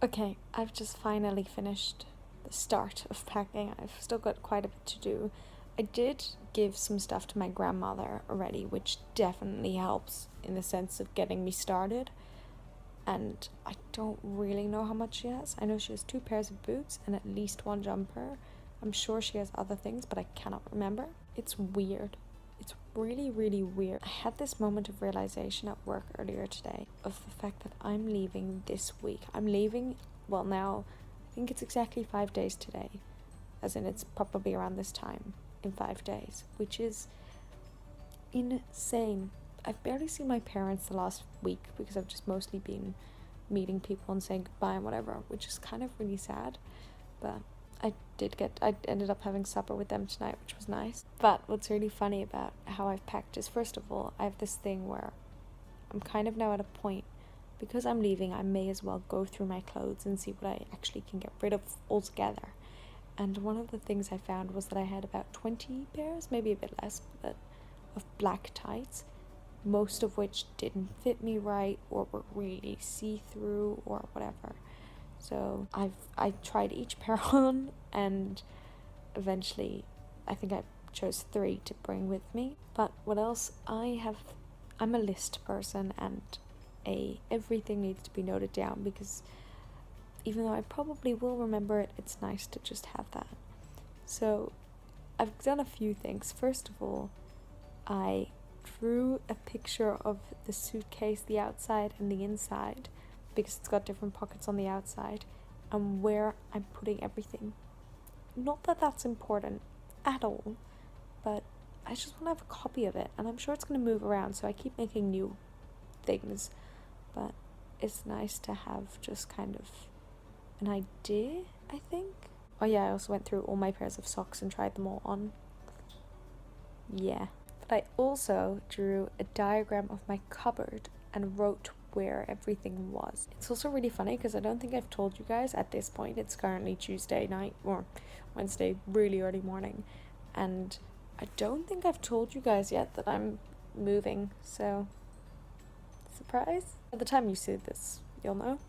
Okay, I've just finally finished the start of packing. I've still got quite a bit to do. I did give some stuff to my grandmother already, which definitely helps in the sense of getting me started. And I don't really know how much she has. I know she has 2 pairs of boots and at least 1 jumper. I'm sure she has other things, but I cannot remember. It's weird. It's really, really weird. I had this moment of realization at work earlier today of the fact that I'm leaving this week. I'm leaving, well, now, I think it's exactly 5 days today, as in it's probably around this time in 5 days, which is insane. I've barely seen my parents the last week because I've just mostly been meeting people and saying goodbye and whatever, which is kind of really sad, but I ended up having supper with them tonight, which was nice. But what's really funny about how I've packed is, first of all, I have this thing where I'm kind of now at a point, because I'm leaving, I may as well go through my clothes and see what I actually can get rid of altogether. And one of the things I found was that I had about 20 pairs, maybe a bit less, but of black tights, most of which didn't fit me right or were really see-through or whatever. So I tried each pair on, and eventually I think I chose 3 to bring with me. But what else? I'm a list person, and everything needs to be noted down, because even though I probably will remember it, it's nice to just have that. So I've done a few things. First of all, I drew a picture of the suitcase, the outside and the inside, because it's got different pockets on the outside, and where I'm putting everything. Not that that's important at all, but I just want to have a copy of it, and I'm sure it's going to move around, so I keep making new things, but it's nice to have just kind of an idea, I think. Oh yeah, I also went through all my pairs of socks and tried them all on. Yeah. But I also drew a diagram of my cupboard and wrote where everything was. It's also really funny because I don't think I've told you guys at this point. It's currently Tuesday night or Wednesday really early morning, and I don't think I've told you guys yet that I'm moving, so surprise. By the time you see this, you'll know.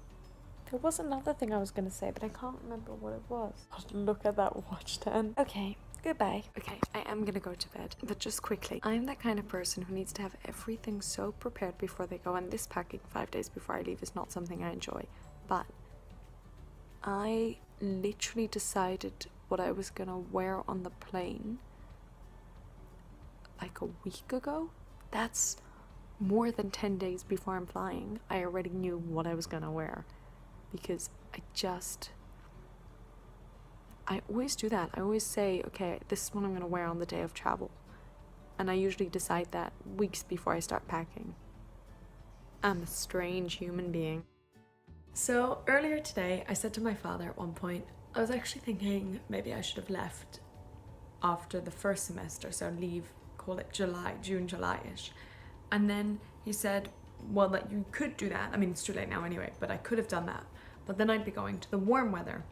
There was another thing I was going to say, but I can't remember what it was. Look at that watch then. Okay, goodbye. Okay, I am gonna go to bed, but just quickly, I'm that kind of person who needs to have everything so prepared before they go, and this packing 5 days before I leave is not something I enjoy. But I literally decided what I was gonna wear on the plane like a week ago. That's more than 10 days before I'm flying. I already knew what I was gonna wear, because I always do that. I always say, okay, this is what I'm going to wear on the day of travel. And I usually decide that weeks before I start packing. I'm a strange human being. So earlier today, I said to my father at one point, I was actually thinking maybe I should have left after the first semester, so leave, call it June, July-ish. And then he said, well, that you could do that. I mean, it's too late now anyway, but I could have done that. But then I'd be going to the warm weather.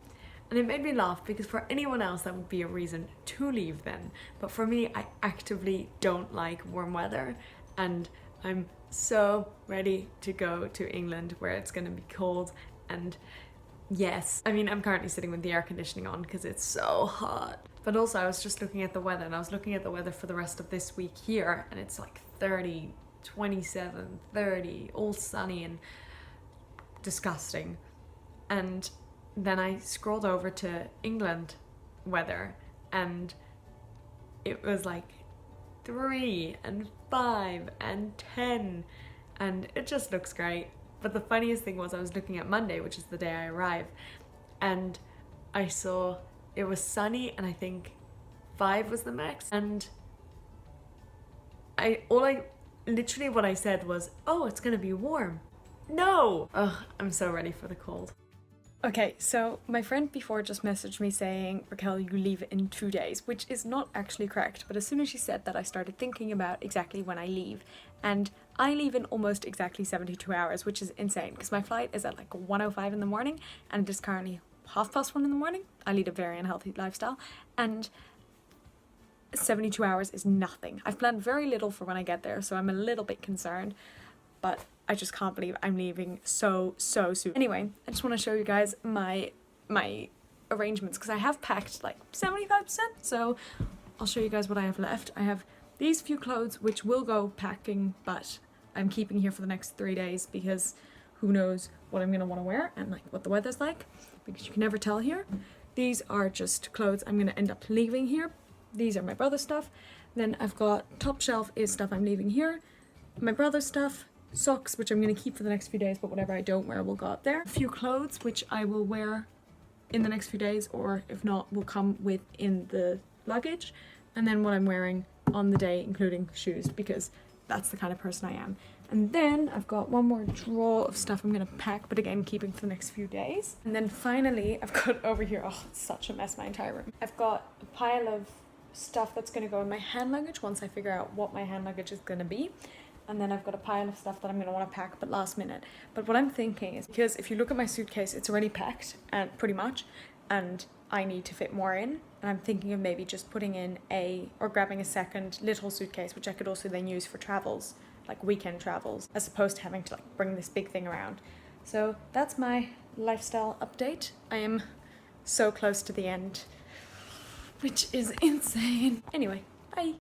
And it made me laugh, because for anyone else that would be a reason to leave then. But for me, I actively don't like warm weather, and I'm so ready to go to England where it's going to be cold. And yes, I mean, I'm currently sitting with the air conditioning on because it's so hot. But also I was just looking at the weather, and I was looking at the weather for the rest of this week here, and it's like 30, 27, 30, all sunny and disgusting. And then I scrolled over to England weather, and it was like 3 and 5 and 10, and it just looks great. But the funniest thing was, I was looking at Monday, which is the day I arrive, and I saw it was sunny, and I think 5 was the max, and literally what I said was, oh, it's gonna be warm. No! Ugh, I'm so ready for the cold. Okay, so my friend before just messaged me saying, Raquel, you leave in 2 days, which is not actually correct, but as soon as she said that, I started thinking about exactly when I leave, and I leave in almost exactly 72 hours, which is insane, because my flight is at like 1:05 in the morning, and it is currently 1:30 in the morning. I lead a very unhealthy lifestyle, and 72 hours is nothing. I've planned very little for when I get there, so I'm a little bit concerned, but I just can't believe I'm leaving so soon. Anyway, I just want to show you guys my arrangements because I have packed like 75%, so I'll show you guys what I have left. I have these few clothes which will go packing, but I'm keeping here for the next 3 days because who knows what I'm gonna want to wear and like what the weather's like, because you can never tell here. These are just clothes I'm gonna end up leaving here. These are my brother's stuff. Then I've got top shelf is stuff I'm leaving here. My brother's stuff, socks which I'm gonna keep for the next few days, but whatever I don't wear will go up there. A few clothes which I will wear in the next few days, or if not will come with in the luggage, and then what I'm wearing on the day, including shoes, because that's the kind of person I am. And then I've got one more drawer of stuff I'm gonna pack, but again keeping for the next few days. And then finally I've got over here, oh it's such a mess, my entire room. I've got a pile of stuff that's gonna go in my hand luggage once I figure out what my hand luggage is gonna be. And then I've got a pile of stuff that I'm gonna wanna pack but last minute. But what I'm thinking is, because if you look at my suitcase, it's already packed and pretty much, and I need to fit more in. And I'm thinking of maybe just putting in or grabbing a second little suitcase, which I could also then use for travels, like weekend travels, as opposed to having to like bring this big thing around. So that's my lifestyle update. I am so close to the end, which is insane. Anyway, bye.